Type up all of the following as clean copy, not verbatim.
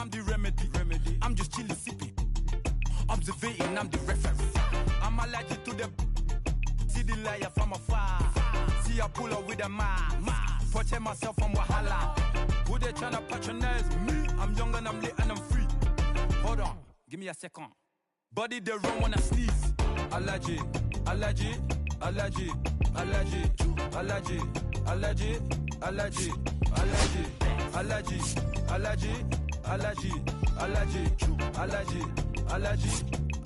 I'm the remedy. I'm just chilly sipping. Observating, I'm the referee. I'm allergic to the see the liar from afar. See I pull up with a mask. Protect myself from wahala. Who they tryna patronize me? I'm young and I'm lit and I'm free. Hold on, give me a second. Body they run when I sneeze. Allergy, allergy, allergy, allergy, allergy, allergy, allergy, allergy, allergy, allergy, allergy, allergy, allergy,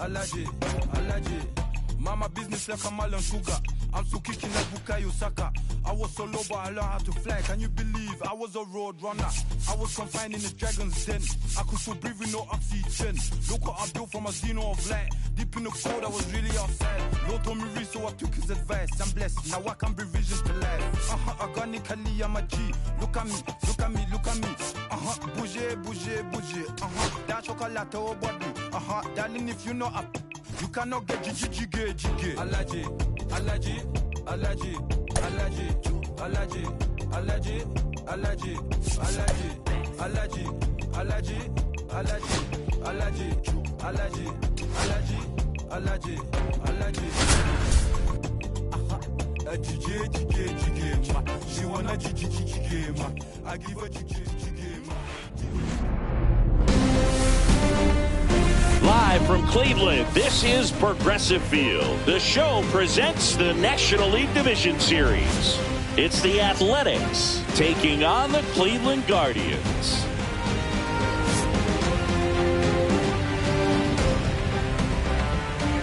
allergy, allergy. Mama business like a melon sugar. I'm still kicking like Bukayo Saka. I was so low, but I learned how to fly. Can you believe I was a road runner? I was confined in the dragon's den. I could still breathe with no oxygen. Look what I built from a xeno of light. Deep in the cold, I was really outside. Lord told me read, so I took his advice. I'm blessed, now I can bring visions to life. Organically, I'm a G. Look at me, look at me, look at me. Bouger, bouger, bouger. That chocolate or body. Darling, if you know up, you cannot get jiggy. Allergy, allergy, allergy, allergy, allergy, allergy, allergy, allergy, allergy, allergy, allergy, allergy, allergy, allergy, allergy, allergy. She wanna jiggy, I give her jiggy. Live from Cleveland, this is Progressive Field. The show presents the National League Division Series. It's the Athletics taking on the Cleveland Guardians.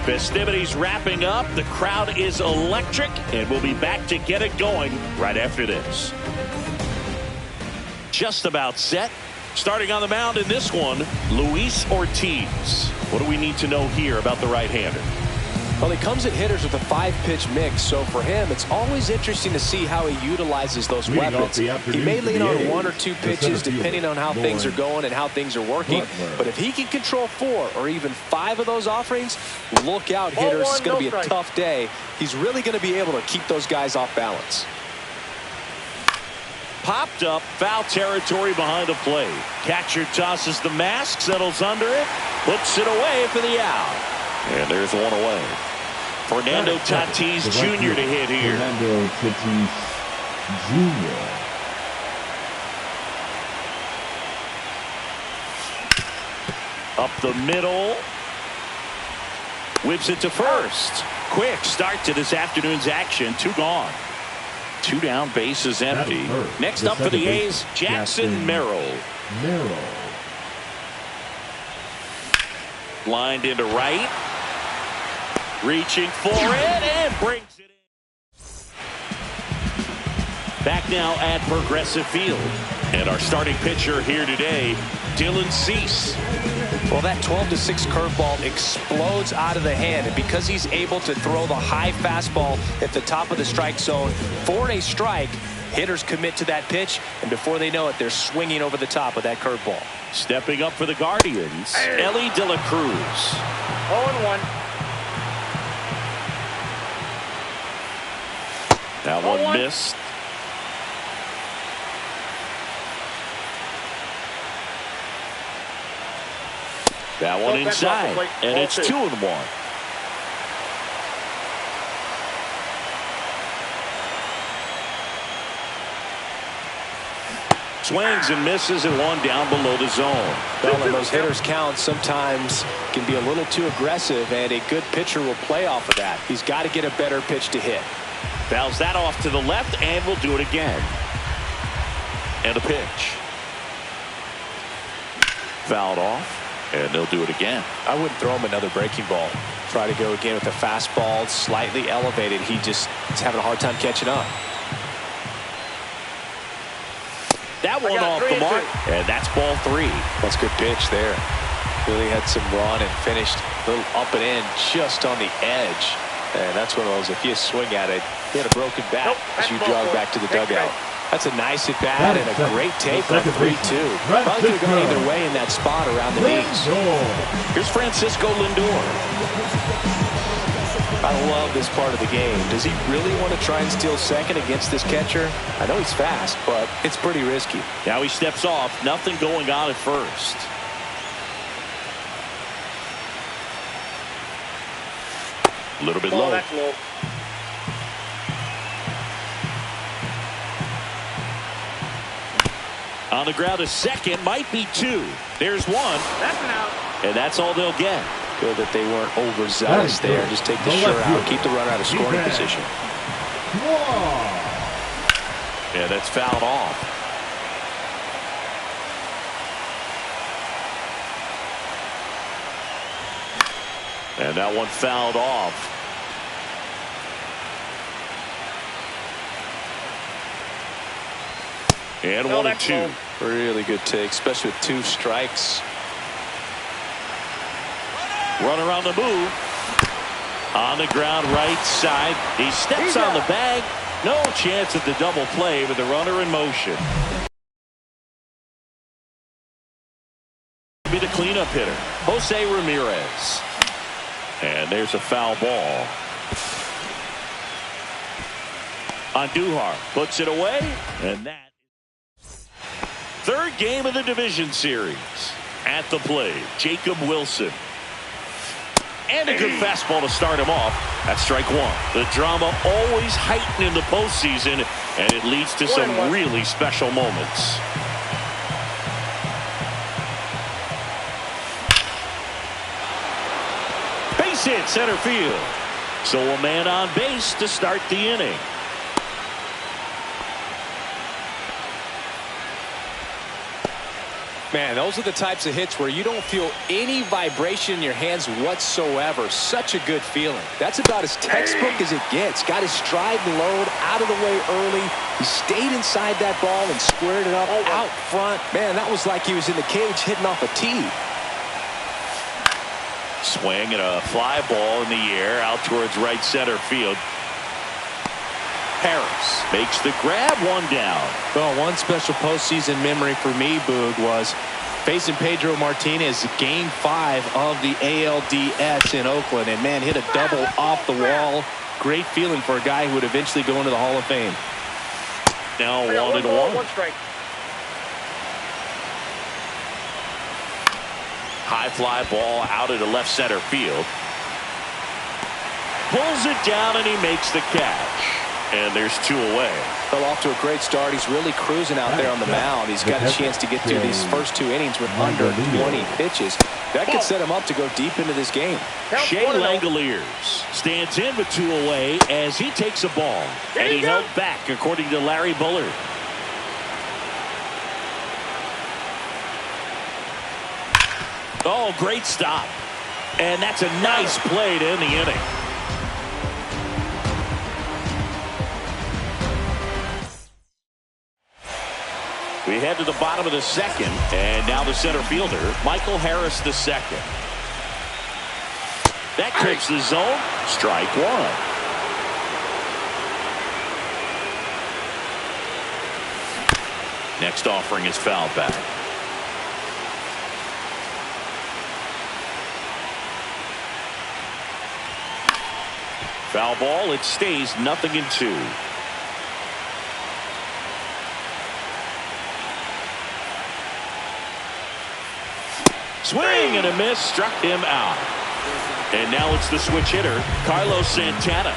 Festivities wrapping up. The crowd is electric, and we'll be back to get it going right after this. Just about set. Starting on the mound in this one, Luis Ortiz. What do we need to know here about the right-hander? Well, he comes at hitters with a 5-pitch mix, so for him, it's always interesting to see how he utilizes those weapons. He may lean on 1 or 2 pitches depending on how things are going and how things are working, but if he can control 4 or even 5 of those offerings, look out, hitters. It's going to be a tough day. He's really going to be able to keep those guys off balance. Popped up, foul territory behind the plate. Catcher tosses the mask, settles under it, puts it away for the out. And there's one away. Fernando Tatis Jr. to hit here. Fernando Tatis Jr. Up the middle. Whips it to first. Quick start to this afternoon's action. 2 gone. 2 down, bases empty. Next up for the A's, Jackson Merrill. Lined into right. Reaching for it and brings it in. Back now at Progressive Field. And our starting pitcher here today, Dylan Cease. Well, that 12-6 curveball explodes out of the hand, and because he's able to throw the high fastball at the top of the strike zone for a strike, hitters commit to that pitch, and before they know it, they're swinging over the top of that curveball. Stepping up for the Guardians, Ellie De La Cruz. 0-1. That one missed. That one inside, and it's 2-1. Swings and misses and one down below the zone. Well, and those hitters count sometimes can be a little too aggressive, and a good pitcher will play off of that. He's got to get a better pitch to hit. Fouls that off to the left, and we'll do it again. And a pitch. Fouled off. And they'll do it again. I wouldn't throw him another breaking ball. Try to go again with the fastball slightly elevated. He just is having a hard time catching up. That one off the mark. And that's ball 3. That's a good pitch there. Really had some run and finished a little up and in just on the edge. And that's one of those, if you swing at it, you had a broken bat as you jog back to the dugout. That's a nice at bat and a great take on 3-2. Probably could have gone either way in that spot around the knees. Here's Francisco Lindor. I love this part of the game. Does he really want to try and steal second against this catcher? I know he's fast, but it's pretty risky. Now he steps off. Nothing going on at first. A little bit low. That's low. On the ground, a second, might be two. There's one. That's an out. And that's all they'll get. Good that they weren't overzealous there. Just take the shirt out, keep the runner out of scoring position. Yeah, that's fouled off. And that one fouled off. And 1 and 2. Really good take, especially with 2 strikes. Runner on the move. On the ground, right side. He steps on the bag. No chance at the double play with the runner in motion. Be the cleanup hitter, Jose Ramirez. And there's a foul ball. Andujar puts it away, and that third game of the division series. At the plate, Jacob Wilson. And a good fastball to start him off. That's strike one. The drama always heightened in the postseason, and it leads to some really special moments. Base hit center field. So a man on base to start the inning. Man, those are the types of hits where you don't feel any vibration in your hands whatsoever. Such a good feeling. That's about as textbook as it gets. Got his stride and load out of the way early. He stayed inside that ball and squared it up out front. Man, that was like he was in the cage hitting off a tee. Swing and a fly ball in the air out towards right center field. Harris makes the grab, one down. Well, one special postseason memory for me, Boog, was facing Pedro Martinez game 5 of the ALDS in Oakland. And, man, hit a double off the wall. Great feeling for a guy who would eventually go into the Hall of Fame. Now 1-1. One strike. High fly ball out into left center field. Pulls it down and he makes the catch. And there's 2 away. Fell off to a great start. He's really cruising out there on the mound. He's got a chance to get through these first 2 innings with under 20 pitches. That could set him up to go deep into this game. Shea Langoliers stands in with 2 away as he takes a ball. And he held back, according to Larry Bullard. Oh, great stop. And that's a nice play to end the inning. We head to the bottom of the second, and now the center fielder, Michael Harris the second. That clips the zone. Strike one. Next offering is fouled back. Foul ball. It stays 0-2. Swing and a miss, struck him out. And now it's the switch hitter, Carlos Santana.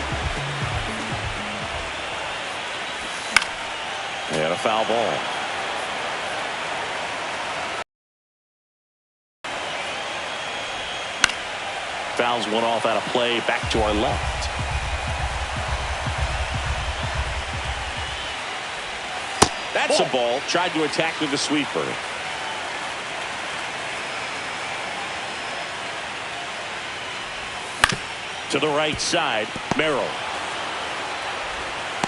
And a foul ball. Fouls one off out of play, back to our left. That's a ball, tried to attack with the sweeper. To the right side, Merrill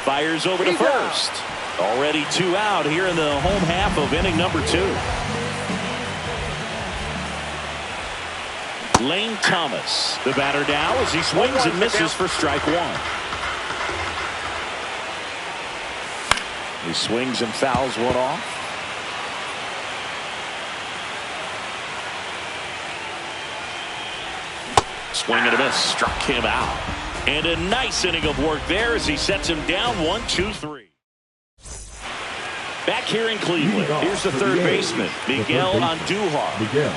fires over to first. Already 2 out here in the home half of inning number 2. Lane Thomas, the batter now as he swings and misses for strike 1. He swings and fouls one off. Swing and a miss, struck him out. And a nice inning of work there as he sets him down 1-2-3. Back here in Cleveland, here's the third baseman, Miguel Andujar.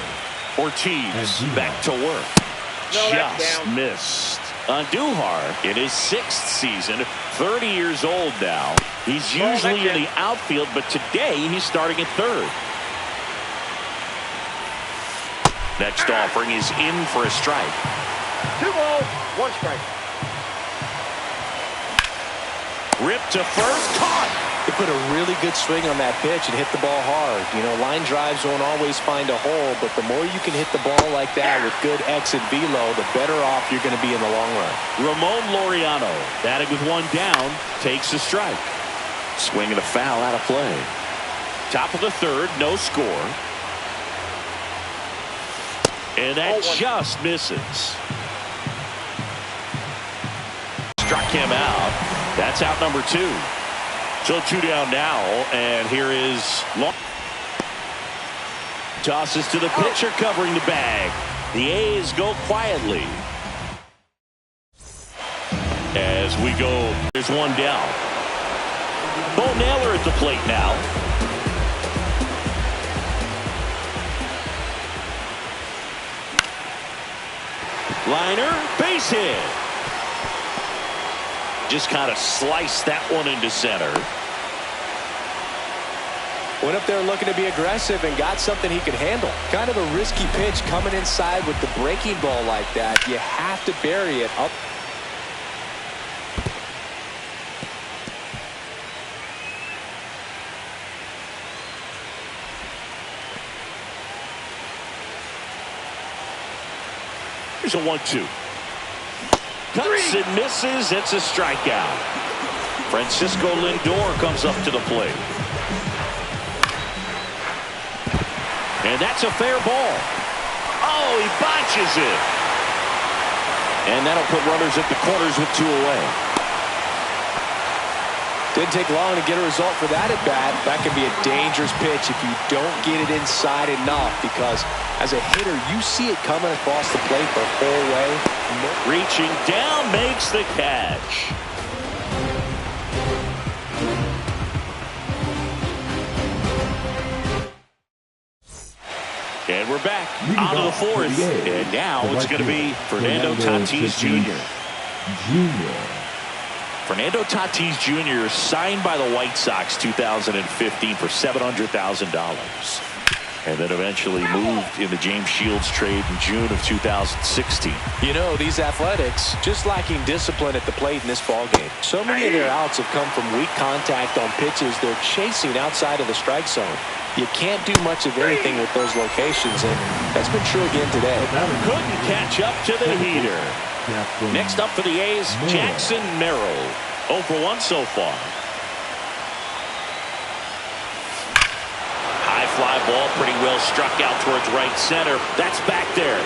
Ortiz back to work. Just missed. Andujar in his 6th season, 30 years old now. He's usually in the outfield, but today he's starting at third. Next offering is in for a strike. 2 balls, 1 strike. Ripped to first, caught. He put a really good swing on that pitch and hit the ball hard. You know, line drives won't always find a hole, but the more you can hit the ball like that with good exit velo, the better off you're going to be in the long run. Ramon Laureano, batting with 1 down, takes a strike. Swing and a foul out of play. Top of the 3rd, no score. And that just misses. Struck him out. That's out number 2. So 2 down now, and here is Long. Tosses to the pitcher covering the bag. The A's go quietly. As we go, there's 1 down. Bo Naylor at the plate now. Liner, base hit. Just kind of sliced that one into center. Went up there looking to be aggressive and got something he could handle. Kind of a risky pitch coming inside with the breaking ball like that. You have to bury it up. Here's a 1-2. Cuts and misses. It's a strikeout. Francisco Lindor comes up to the plate. And that's a fair ball. Oh, he botches it. And that'll put runners at the corners with 2 away. Didn't take long to get a result for that at bat. That can be a dangerous pitch if you don't get it inside enough, because as a hitter, you see it coming across the plate the whole way. Reaching down, makes the catch. And we're back out of the 4th. And now it's going to be Fernando Tatis Jr. Fernando Tatis Jr. signed by the White Sox 2015 for $700,000. And then eventually moved in the James Shields trade in June of 2016. You know, these Athletics just lacking discipline at the plate in this ballgame. So many of their outs have come from weak contact on pitches they're chasing outside of the strike zone. You can't do much of anything with those locations, and that's been true again today. Couldn't catch up to the heater. Next up for the A's, Jackson Merrill. 0 for 1 so far. High fly ball, pretty well struck out towards right center. That's back there.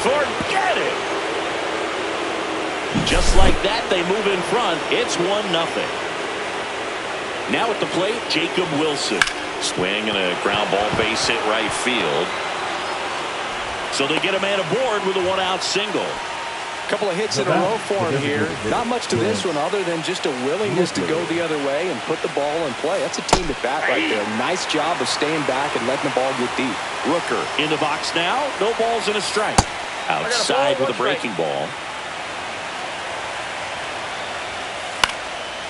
Forget it. Just like that, they move in front. It's 1-0. Now at the plate, Jacob Wilson. Swing and a ground ball, base hit right field. So they get a man aboard with a 1-out single. Couple of hits in a row for him here. Not much to this one other than just a willingness to go the other way and put the ball in play. That's a team at bat right there. Nice job of staying back and letting the ball get deep. Rooker in the box now. No balls and a strike. Outside with a breaking ball.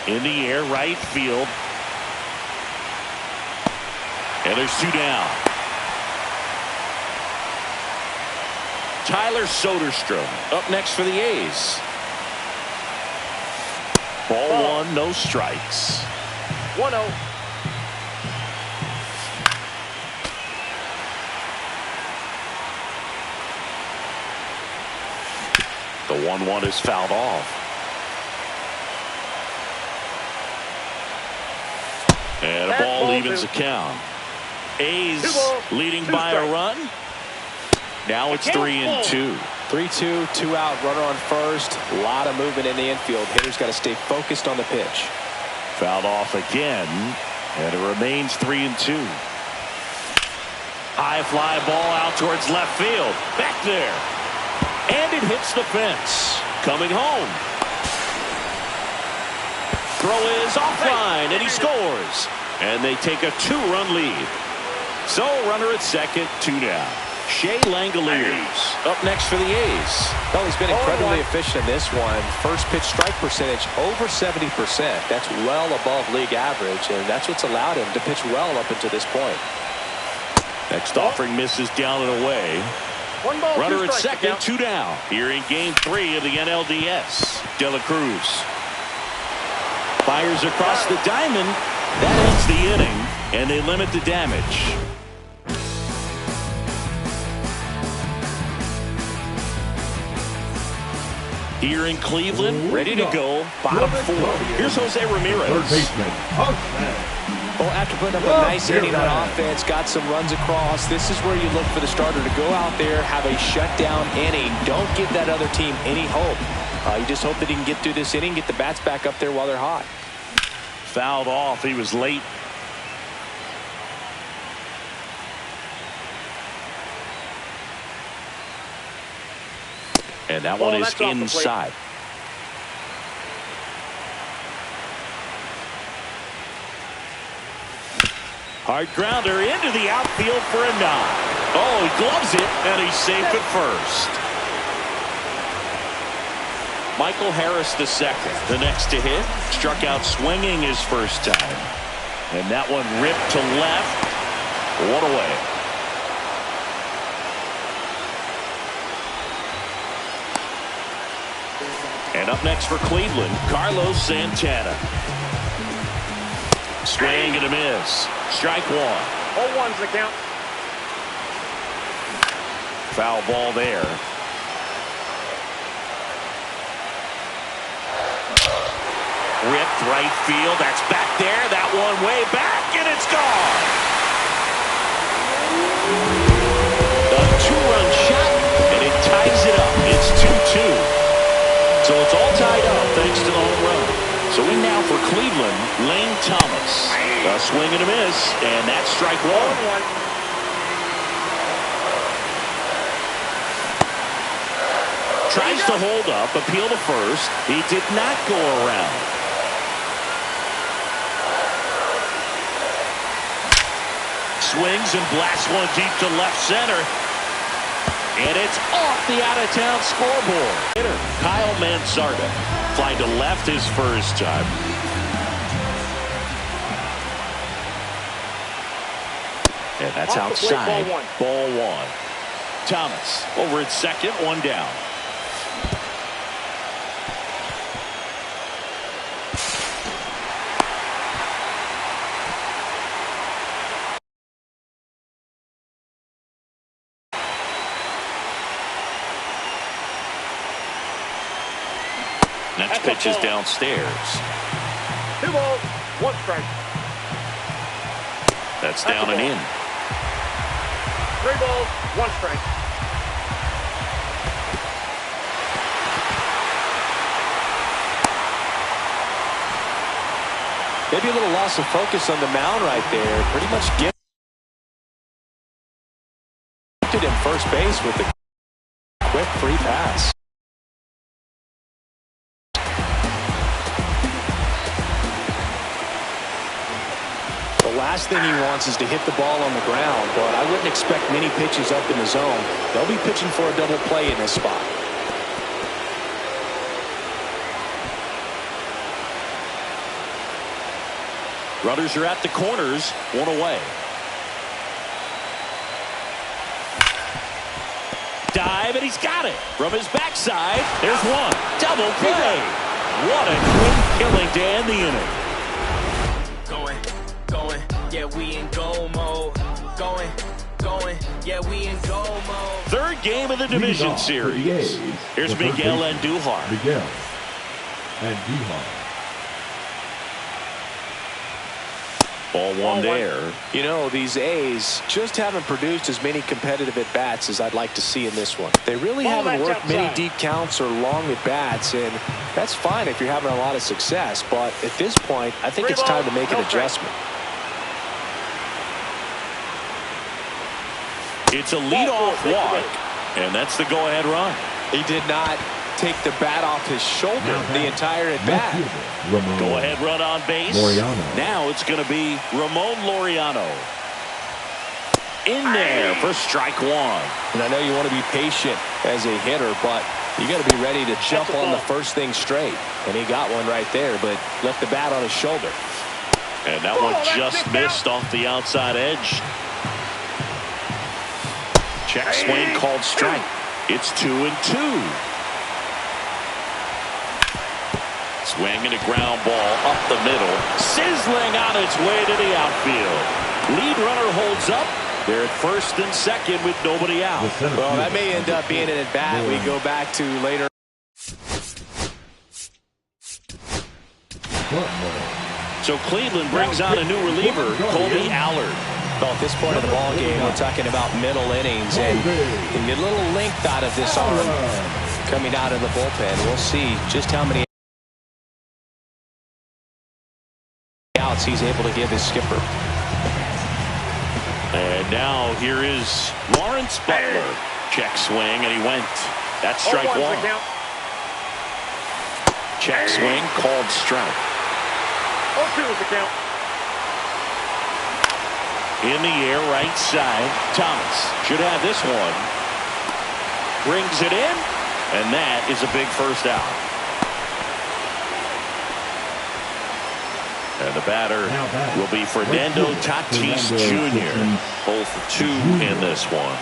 In the air, right field. And there's 2 down. Tyler Soderstrom up next for the A's. Ball 1, no strikes. 1-0. The 1-1 is fouled off. And a ball evens the count. A's leading by a run. Now it's 3-2. 3-2, 2 out, runner on first. A lot of movement in the infield. Hitters got to stay focused on the pitch. Fouled off again, and it remains 3-2. High fly ball out towards left field. Back there. And it hits the fence. Coming home. Throw is offline, and he scores. And they take a 2-run lead. So runner at second, 2 down. Shea Langoliers up next for the A's. Well, he's been incredibly efficient in this one. First pitch strike percentage over 70%. That's well above league average, and that's what's allowed him to pitch well up until this point. Next offering misses down and away. One ball, Runner two at strikes. second, 2 down. Here in game 3 of the NLDS. De La Cruz fires across the diamond. That ends the inning, and they limit the damage. Here in Cleveland, ready to go. Bottom 4. Here's Jose Ramirez. Well, after putting up a nice inning on offense, got some runs across, this is where you look for the starter to go out there, have a shutdown inning. Don't give that other team any hope. You just hope that he can get through this inning, get the bats back up there while they're hot. Fouled off. He was late. And that one is inside. Hard grounder into the outfield for a nod. Oh, he gloves it, and he's safe at first. Michael Harris the second, the next to hit. Struck out swinging his first time. And that one ripped to left. One away. And up next for Cleveland, Carlos Santana. Swing and a miss. Strike 1. 0-1's the count. Foul ball there. Ripped right field. That's back there. That one way back, and it's gone. A 2-run shot, and it ties it up. It's 2-2. So it's all tied up thanks to the home run. So in now for Cleveland, Lane Thomas. A swing and a miss, and that's strike 1. 1-1. Tries to hold up, appeal to first. He did not go around. Swings and blasts one deep to left center. And it's off the out-of-town scoreboard. Hitter Kyle Mansarda flying to left his first time. And that's outside. Ball 1. Thomas over at second, 1 down. Next pitch is downstairs. 2 balls, 1 strike. That's down and in. 3 balls, 1 strike. Maybe a little loss of focus on the mound right there. Pretty much gifted him first base with a quick free pass. The last thing he wants is to hit the ball on the ground, but I wouldn't expect many pitches up in the zone. They'll be pitching for a double play in this spot. Runners are at the corners, 1 away. Dive, and he's got it. From his backside, there's 1. Double play. What a quick killing to end the inning. Going, yeah, we in goal mode. Going, yeah, we in goal mode. Third game of the division series. Here's Miguel Andujar. Ball 1 there. You know, these A's just haven't produced as many competitive at-bats as I'd like to see in this one. They really haven't worked many deep counts or long at-bats, and that's fine if you're having a lot of success. But at this point, I think it's time to make an adjustment. It's a leadoff walk, and that's the go-ahead run. He did not take the bat off his shoulder the entire at-bat. Go-ahead run on base. Now it's going to be Ramon Laureano. in there for strike one. And I know you want to be patient as a hitter, but you got to be ready to jump on the first thing straight. And he got one right there, but left the bat on his shoulder. And that one just missed off the outside edge. Check swing called strike. It's 2-2. Swing and a ground ball up the middle. Sizzling on its way to the outfield. Lead runner holds up. They're at first and second with nobody out. Well, that may end up being an at-bat we go back to later. So Cleveland brings out a new reliever, Colby Allard. Well, at this point of the ball game, we're talking about middle innings, and a little length out of this arm coming out of the bullpen. We'll see just how many outs he's able to give his skipper. And now here is Lawrence Butler. Check swing, and he went. That's strike one. Check swing called strike. 0-2 is the count. In the air, right side. Thomas should have this one. Brings it in, and that is a big first out. And the batter will be Fernando Tatis Jr. 0 for 2 in this one.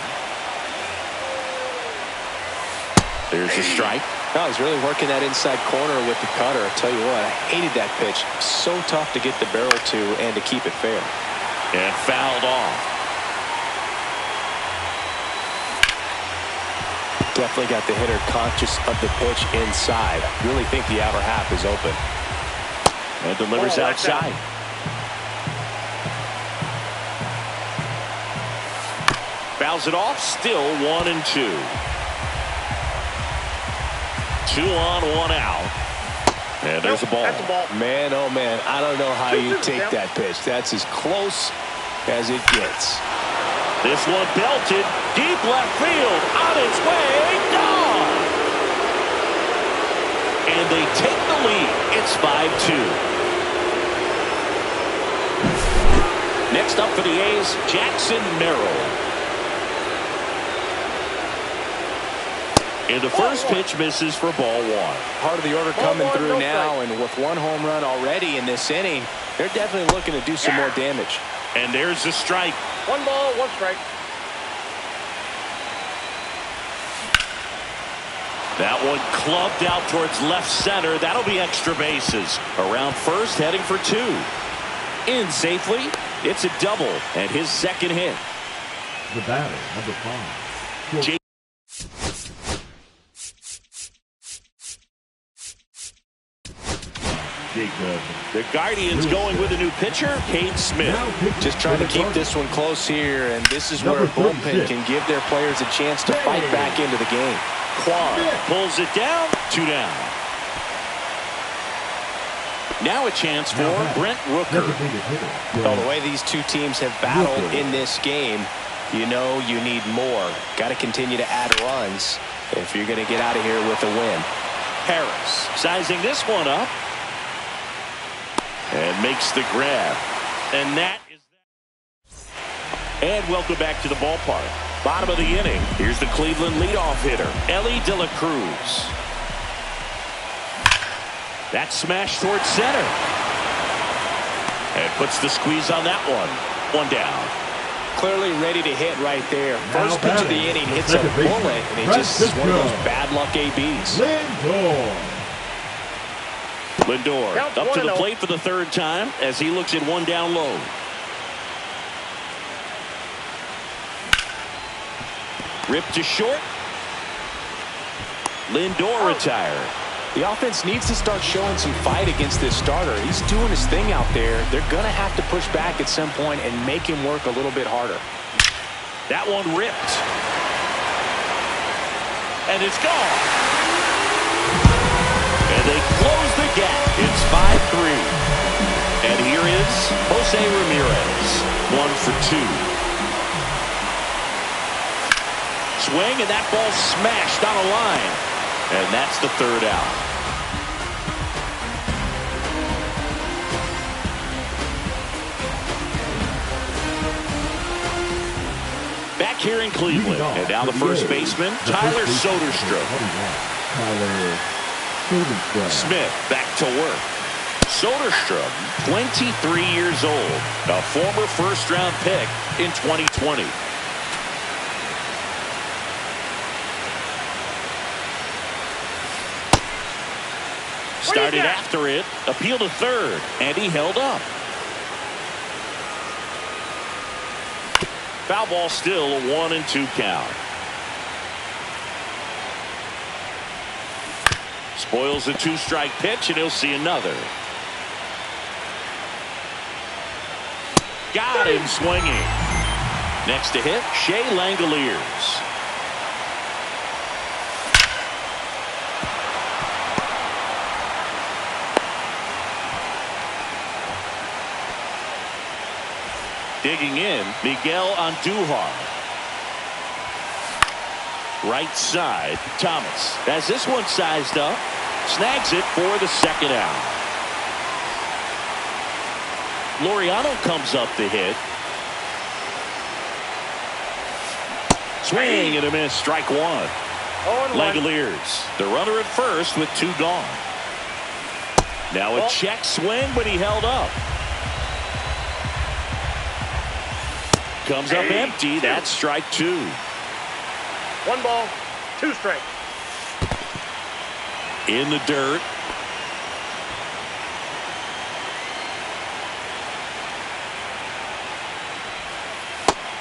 There's a strike. No, he's really working that inside corner with the cutter. I'll tell you what, I hated that pitch. So tough to get the barrel to and to keep it fair. And fouled off. Definitely got the hitter conscious of the pitch inside. Really think the outer half is open. And delivers outside. Fouls it off. Still 1-2. 2 on, 1 out. And there's a ball. That's a ball. Man, oh man, I don't know how you take that pitch. That's as close as it gets. This one belted deep left field. On its way, gone. And they take the lead. It's 5-2. Next up for the A's, Jackson Merrill. And the first pitch misses for ball one. Part of the order coming through now, and with 1 home run already in this inning, they're definitely looking to do some more damage. And there's the strike. 1 ball, 1 strike. That one clubbed out towards left center. That'll be extra bases. Around first, heading for 2. In safely. It's a double and his second hit. The batter, number 5. The Guardians going with a new pitcher, Cade Smith. Just trying to keep this one close here, and this is where a bullpen can give their players a chance to fight back into the game. Quan pulls it down, 2 down. Now a chance for Brent Rooker. Well, the way these two teams have battled in this game, you know you need more. Got to continue to add runs if you're going to get out of here with a win. Harris sizing this one up. And makes the grab. And that is that. And welcome back to the ballpark. Bottom of the inning. Here's the Cleveland leadoff hitter, Ellie De La Cruz. That smash towards center. And puts the squeeze on that one. 1 down. Clearly ready to hit right there. First pitch of the inning hits a bullet, and it just is one of those bad luck ABs. Lindor up to the plate for the 3rd time as he looks at 1 down low. Ripped to short. Lindor retired. The offense needs to start showing some fight against this starter. He's doing his thing out there. They're going to have to push back at some point and make him work a little bit harder. That one ripped. And it's gone. And they close the gap. It's 5-3. And here is Jose Ramirez. 1 for 2. Swing, and that ball smashed on a line. And that's the 3rd out. back here in Cleveland. And now the first baseman, Tyler Soderstrom. Smith back to work. Soderstrom, 23 years old, a former first-round pick in 2020. Started after it, appealed to third, and he held up. Foul ball still, a 1-2 count. Spoils a 2-strike pitch, and he'll see another. Got him swinging. Next to hit, Shea Langoliers. Digging in, Miguel Andujar. Right side, Thomas has this one sized up. Snags it for the second out. Laureano comes up to hit. Swing and a miss, strike one. Langoliers, the runner at first with 2 gone. Now a check swing, but he held up. Comes up empty. That's strike 2. 1 ball, 2 strikes. In the dirt.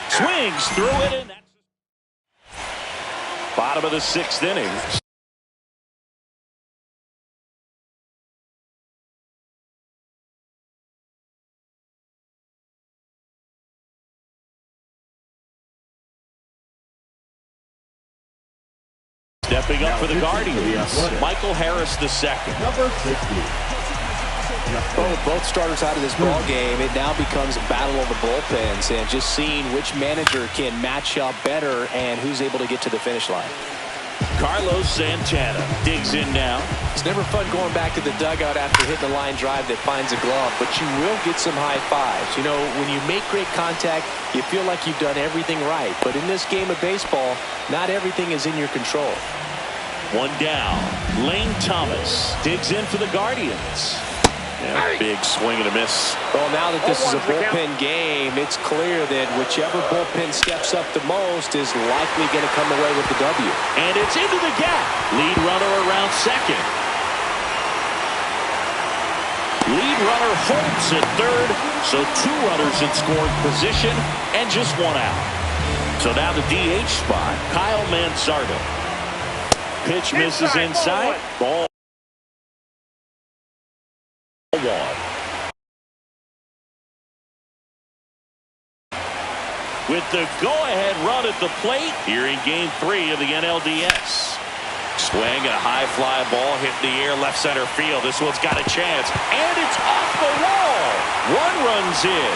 Swings through it, and that's bottom of the 6th inning. Stepping up for the Guardians, Michael Harris II. Number 60. Well, with both starters out of this ball game, it now becomes a battle of the bullpens and just seeing which manager can match up better and who's able to get to the finish line. Carlos Santana digs in now. It's never fun going back to the dugout after hitting a line drive that finds a glove, but you will get some high fives. You know, when you make great contact, you feel like you've done everything right. But in this game of baseball, not everything is in your control. 1 down. Lane Thomas digs in for the Guardians. And a big swing and a miss. Well, now that this is a bullpen game, it's clear that whichever bullpen steps up the most is likely going to come away with the W. And it's into the gap. Lead runner around second. Lead runner holds at third. So 2 runners in scoring position and just 1 out. So now the DH spot, Kyle Mansardo. Pitch misses inside. Ball 1. With the go-ahead run at the plate here in Game 3 of the NLDS. Swing and a high fly ball hit in the air left center field. This one's got a chance, and it's off the wall. 1 run's in.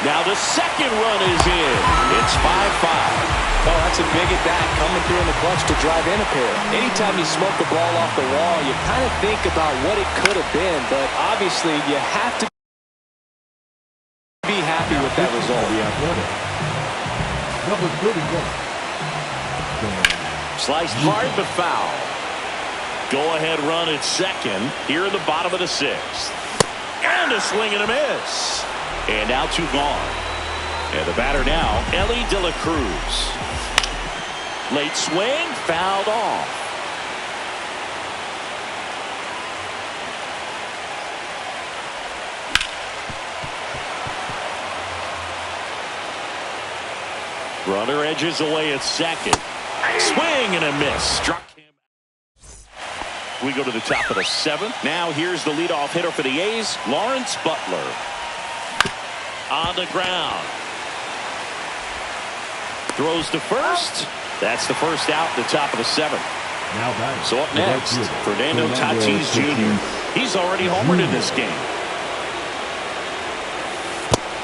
Now the second run is in. It's 5-5. Oh, that's a big at bat coming through in the clutch to drive in a pair. Anytime you smoke the ball off the wall, you kind of think about what it could have been, but obviously you have to be happy with that result. Number 31. Sliced hard but foul. Go-ahead run at second here in the bottom of the 6th. And a swing and a miss. And now 2 gone. And the batter now, Ellie De La Cruz. Late swing, fouled off. Runner edges away at second. Swing and a miss. Struck him. We go to the top of the 7th. Now here's the leadoff hitter for the A's, Lawrence Butler. On the ground. Throws to first. That's the first out at the top of the 7th. Now so up next, Fernando Tatis Jr. He's already homered in this game.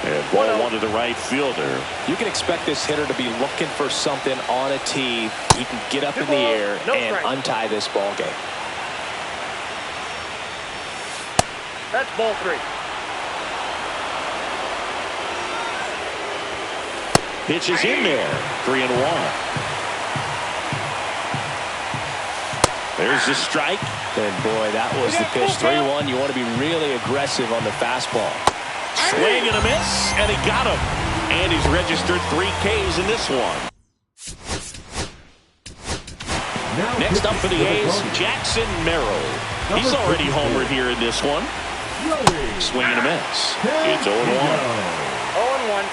And ball 1 to the right fielder. You can expect this hitter to be looking for something on a tee. He can get up in the air and untie this ball game. That's ball 3. Pitch is in there. 3-1. There's the strike. And boy, that was the pitch. 3-1. You want to be really aggressive on the fastball. Swing and a miss, and he got him. And he's registered 3 Ks in this one. Next up for the A's, Jackson Merrill. He's already homered here in this one. Swing and a miss. It's 0-1. 0-1.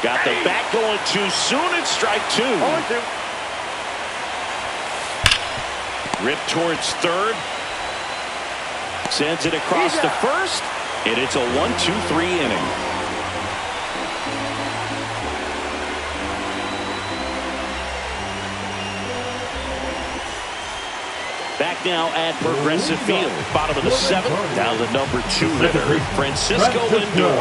Got the bat going too soon. It's strike 2. 0-2. Ripped towards third. Sends it across to first. And it's a 1-2-3 inning. Back now at Progressive Field. Bottom of the 7th. Now the number 2 hitter, Francisco Lindor.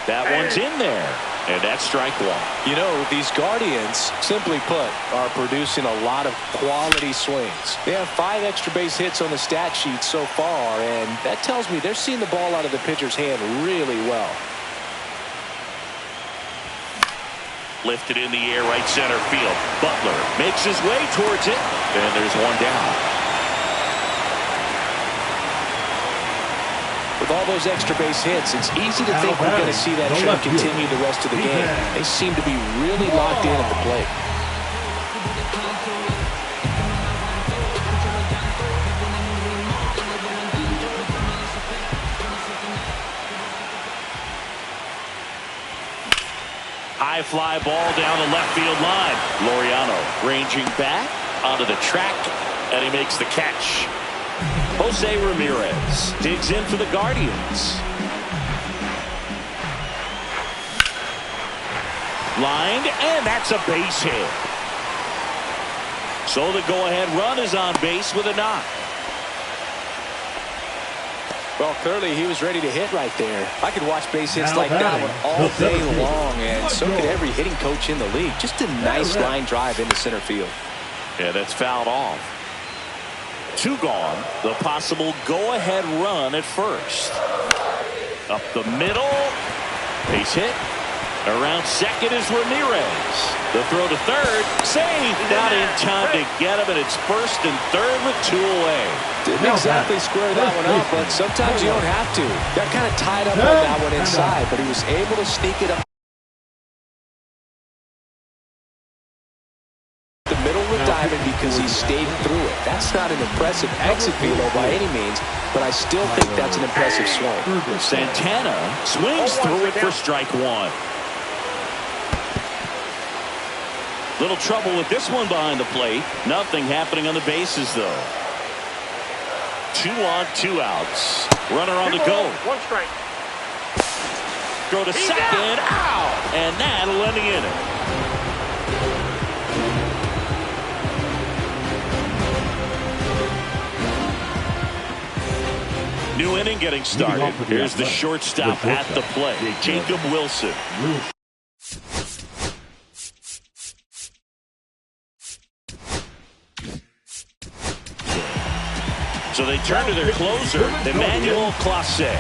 That one's in there. And that's strike 1. You know, these Guardians, simply put, are producing a lot of quality swings. They have 5 extra base hits on the stat sheet so far, and that tells me they're seeing the ball out of the pitcher's hand really well. Lifted in the air, right center field. Butler makes his way towards it, and there's one down. With all those extra base hits, it's easy to think we're going to see that trend continue the rest of the game. They seem to be really locked in at the plate. High fly ball down the left field line. Laureano ranging back onto the track, and he makes the catch. Jose Ramirez digs in for the Guardians. Lined, and that's a base hit. So the go-ahead run is on base with a knock. Well, clearly he was ready to hit right there. I could watch base hits like that one all day long, and so could every hitting coach in the league. Just a nice line drive into center field. Yeah, that's fouled off. 2 gone. The possible go-ahead run at first. Up the middle. Base hit. Around second is Ramirez. The throw to third. Save. Not in time to get him, and it's first and third with 2 away. Didn't exactly square that one up, but sometimes you don't have to. Got kind of tied up on that one inside, but he was able to sneak it up the middle of the diamond because he stayed through it. That's not an impressive exit velo by any means, but I still think that's an impressive swing. Santana swings through it for strike 1. Little trouble with this one behind the plate. Nothing happening on the bases, though. 2 on, 2 outs. Runner on the go. 1 strike. Throw to second. Out. And that'll end the inning. New inning getting started. Here's the shortstop at the plate, Jacob Wilson. So they turn to their closer, Emmanuel Clase.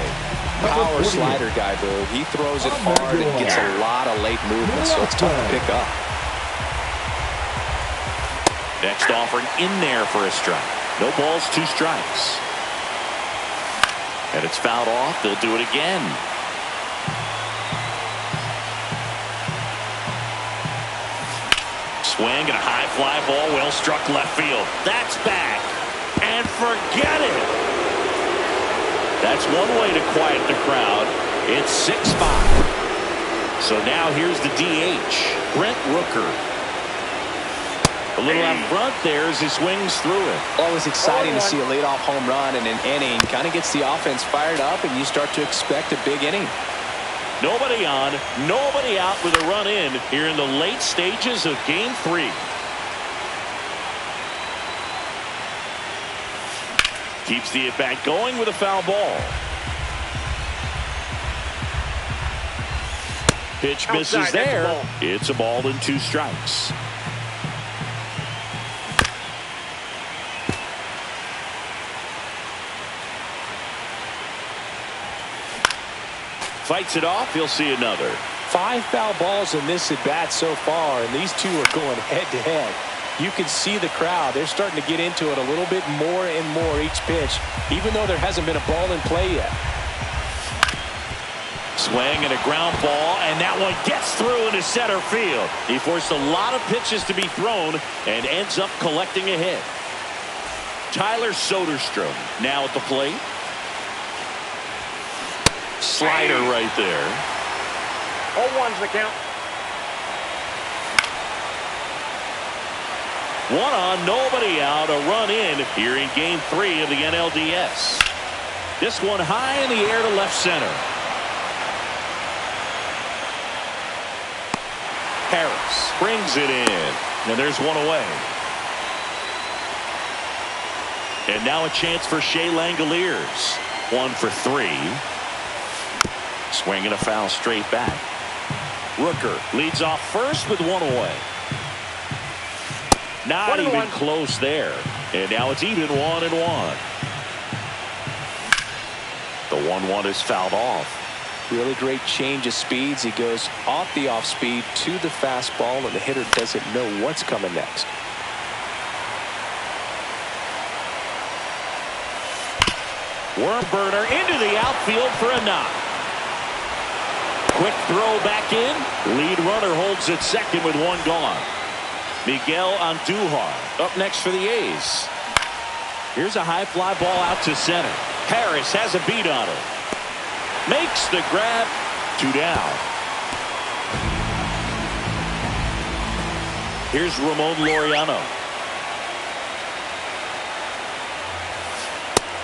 Power slider guy, Boo. He throws it hard and gets a lot of late movement, so it's tough to pick up. Next offering in there for a strike. No balls, 2 strikes. And it's fouled off. They'll do it again. Swing and a high fly ball, well struck left field. That's back. And forget it. That's one way to quiet the crowd. It's 6-5. So now here's the DH, Brent Rooker. A little out front there as he swings through it. Always exciting to see a leadoff home run in an inning. Kind of gets the offense fired up, and you start to expect a big inning. Nobody on, nobody out with a run in here in the late stages of Game 3. Keeps the at-bat going with a foul ball. Pitch misses there. It's a ball and 2 strikes. Fights it off. He'll see another. 5 foul balls in this at-bat so far, and these two are going head-to-head. You can see the crowd. They're starting to get into it a little bit more and more each pitch, even though there hasn't been a ball in play yet. Swing and a ground ball, and that one gets through into center field. He forced a lot of pitches to be thrown and ends up collecting a hit. Tyler Soderstrom now at the plate. Slider right there. 0-1's the count. 1 on, nobody out, a run in here in game 3 of the NLDS. This one high in the air to left center. Harris brings it in, and there's one away. And now a chance for Shea Langoliers. 1 for 3. Swing and a foul straight back. Rooker leads off first with 1 away. Not even close there. And now it's even 1-1. The 1-1 is fouled off. Really great change of speeds. He goes off the off speed to the fastball, and the hitter doesn't know what's coming next. Worm burner into the outfield for a knock. Quick throw back in. Lead runner holds at second with 1 gone. Miguel Andujar up next for the A's. Here's a high fly ball out to center. Harris has a beat on it. Makes the grab. 2 down. Here's Ramon Laureano.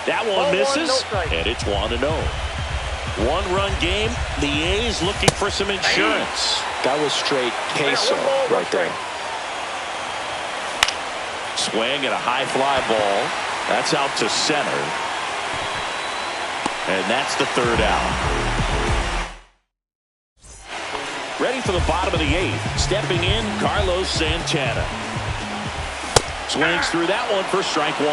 That one misses, and it's 1-0. 1-run game. The A's looking for some insurance. That was straight queso right there. Swing and a high fly ball. That's out to center. And that's the 3rd out. Ready for the bottom of the 8th. Stepping in, Carlos Santana. Swings through that one for strike 1.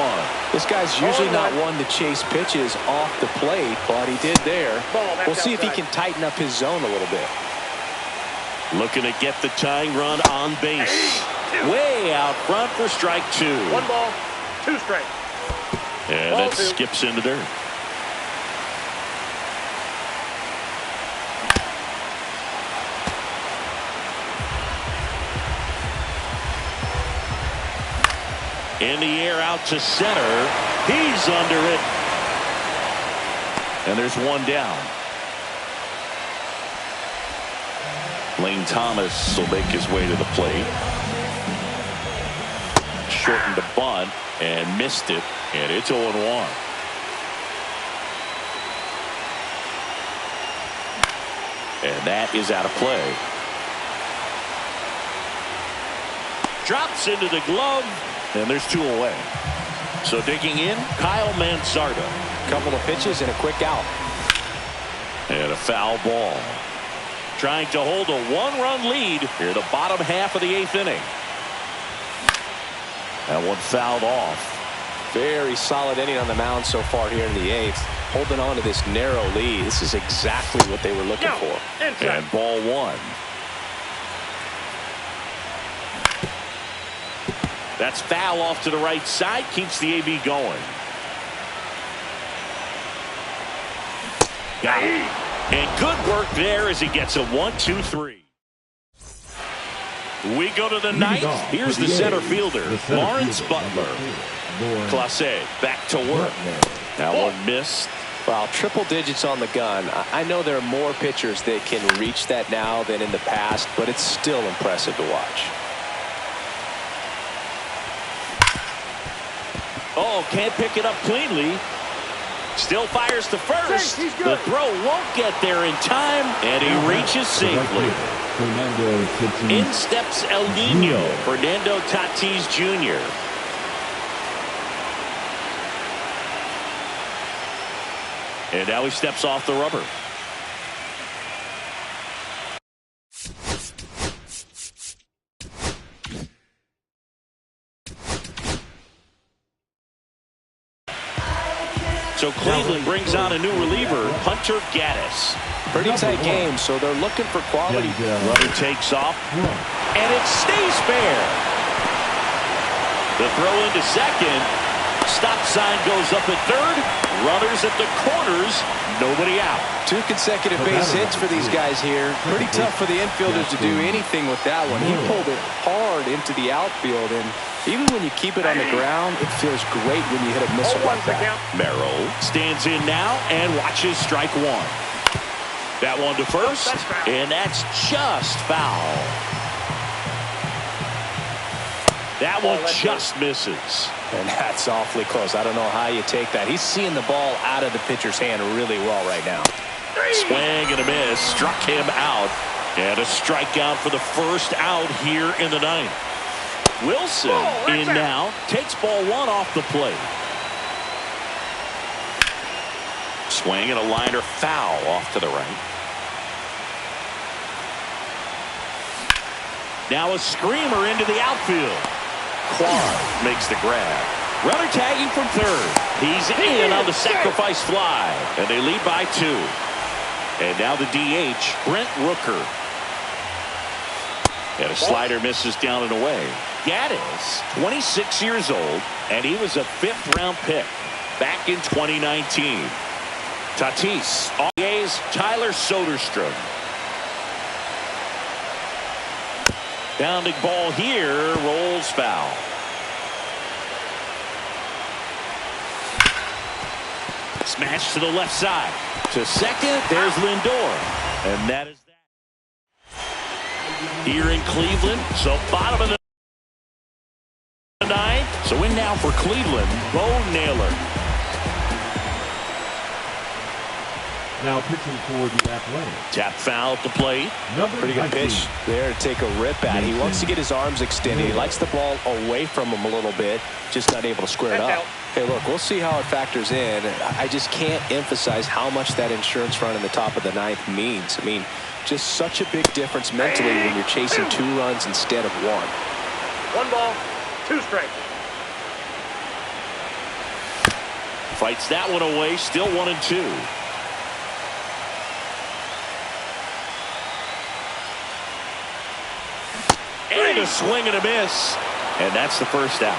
This guy's usually not one to chase pitches off the plate, but he did there. We'll see if he can tighten up his zone a little bit. Looking to get the tying run on base. Way out front for strike 2. 1 ball, 2 strikes. And that skips into dirt. In the air out to center. He's under it. And there's 1 down. Lane Thomas will make his way to the plate. Shortened the bunt and missed it. And it's 0-1. And that is out of play. Drops into the glove. And there's 2 away. So digging in, Kyle Mansarda. Couple of pitches and a quick out. And a foul ball. Trying to hold a 1-run lead here, the bottom half of the 8th inning. That one fouled off. Very solid inning on the mound so far here in the 8th. Holding on to this narrow lead. This is exactly what they were looking for. And ball 1. That's foul off to the right side. Keeps the AB going. Got it. And good work there as he gets a 1-2-3. We go to the 9th. Here's the center fielder, Lawrence Butler. Clase back to work. That one missed. Well, triple digits on the gun. I know there are more pitchers that can reach that now than in the past, but it's still impressive to watch. Oh, can't pick it up cleanly. Still fires to first. The throw won't get there in time, and he reaches safely. In steps El Nino, Fernando Tatis Jr. And now he steps off the rubber. So Cleveland brings on a new reliever, Hunter Gaddis. Pretty tight game, so they're looking for quality. Runner takes off, and it stays fair. The throw into second. Stop sign goes up at third. Runners at the corners. Nobody out. 2 consecutive base hits for these guys here. Pretty tough for the infielders to do anything with that one. He pulled it hard into the outfield, and even when you keep it on the ground, it feels great when you hit a missile like that. Merrill stands in now and watches strike one. That one to first, and that's just foul. That one just misses. And that's awfully close. I don't know how you take that. He's seeing the ball out of the pitcher's hand really well right now. Swing and a miss. Struck him out. And a strikeout for the first out here in the ninth. Wilson in now. Takes ball one off the plate. Swing and a liner foul off to the right. Now a screamer into the outfield. Quad makes the grab. Runner tagging from third. He's in on the sacrifice fly. And they lead by 2. And now the DH, Brent Rooker. And a slider misses down and away. Gaddis, 26 years old, and he was a 5th-round pick back in 2019. Tatis, A's Tyler Soderstrom. Bounding ball here, rolls foul. Smash to the left side. To second, there's Lindor. And that is that. Here in Cleveland, so bottom of the ninth. So in now for Cleveland, Bo Naylor. Now pitching for the Athletics. Tap foul at the plate. Pretty good pitch there to take a rip at. He wants to get his arms extended. He likes the ball away from him a little bit, just not able to square it up. Hey, look, we'll see how it factors in. I just can't emphasize how much that insurance run in the top of the ninth means. I mean, just such a big difference mentally when you're chasing 2 runs instead of 1. 1 ball, 2 strikes. Fights that one away, still 1-2. And a swing and a miss. And that's the first out.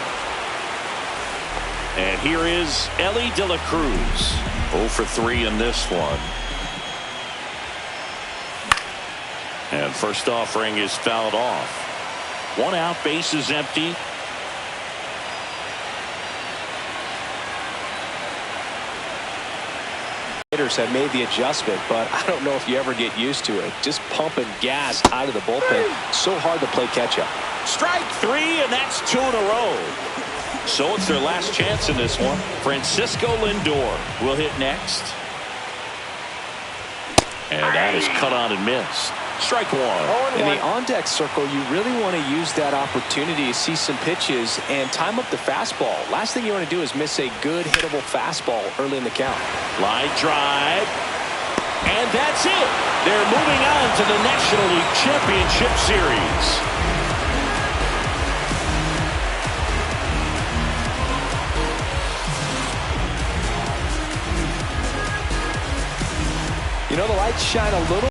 And here is Ellie De La Cruz. 0 for 3 in this one. And first offering is fouled off. 1 out, base is empty. Hitters have made the adjustment, but I don't know if you ever get used to it. Just pumping gas out of the bullpen. So hard to play catch up. Strike 3, and that's 2 in a row. So it's their last chance in this one. Francisco Lindor will hit next. And that is cut on and missed. Strike 1. In the on-deck circle, you really want to use that opportunity to see some pitches and time up the fastball. Last thing you want to do is miss a good hittable fastball early in the count. Line drive. And that's it. They're moving on to the National League Championship Series. You know, the lights shine a little